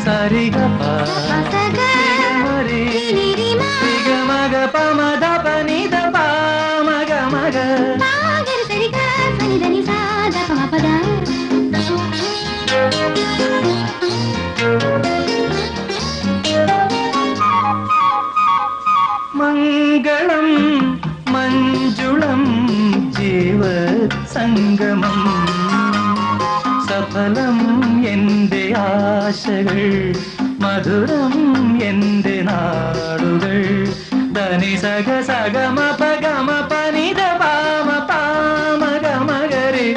సరిగప మగ పమద పనిద మగ మగ മംഗളം മഞ്ജുളം ജീവസംഗമം സഫലം എൻ്റെ ആശകൾ മധുരം എൻ്റെ നാടുകൾ ധനി സഗ സഗമ പഗമ പനിത പാമ പാമ ഗമ ഗരി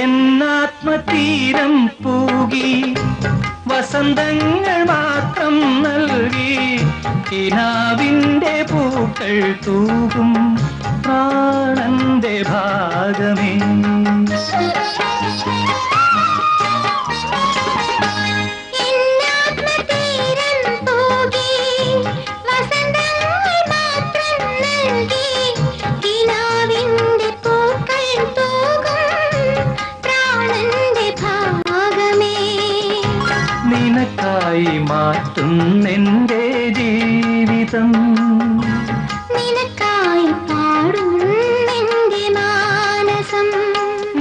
എന്നാത്മതീരം പൂകി വസന്തങ്ങൾ മാത്രം നൽകി കിനാവിൻ്റെ പൂക്കൾ തൂകും പ്രാണന്റെ ഭാഗമേ നിനക്കായി മാറ്റുന്നെൻ്റെ ജീവിതം നിനക്കായി പാടുന്നെൻ്റെ മാനസം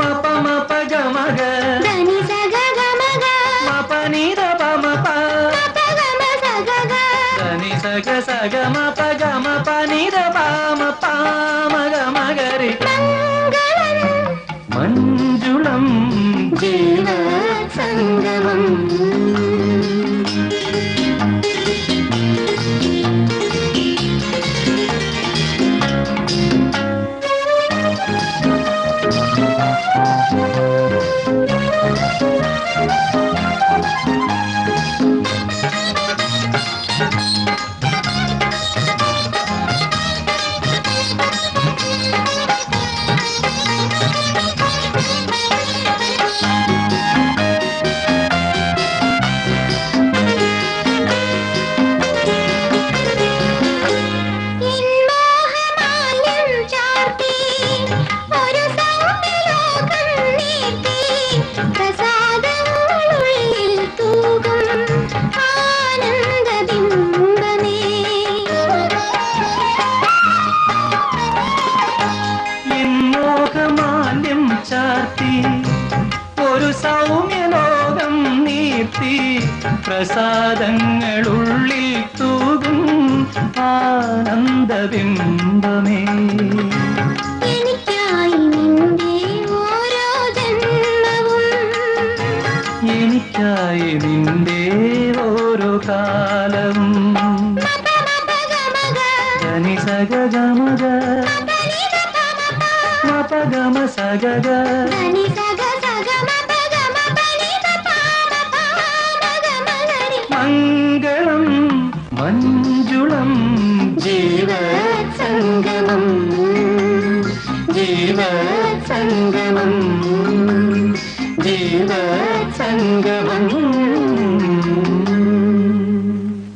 മപ മപ ഗമഗ ധനി സഗ ഗമഗ മപ നിധ പമ പ മപ ഗമ സഗ ഗ ധനി സഗ സഗ മപ ഗമ പനിധ പാമ പാമ ഗമ ഗരി മംഗളം മഞ്ജുളം ജീവസംഗമം ഒരു സൗമ്യലോകം നീർത്തി പ്രസാദങ്ങളുള്ളിൽ തൂകും ആനന്ദബിംബമേ എനിക്കായി നിന്റെ ഓരോ ജന്മവും എനിക്കായി നിന്റെ ഓരോ കാലവും ധനി സഗ ഗമഗ മപ ഗമ സഗ ഗ ധനി സഗ സഗ മപ ഗമ പനിധ പാമ പാമ ഗമ ഗരി മംഗളം മഞ്ജുളം ജീവസംഗമം ജീവസംഗമം ജീവസംഗമം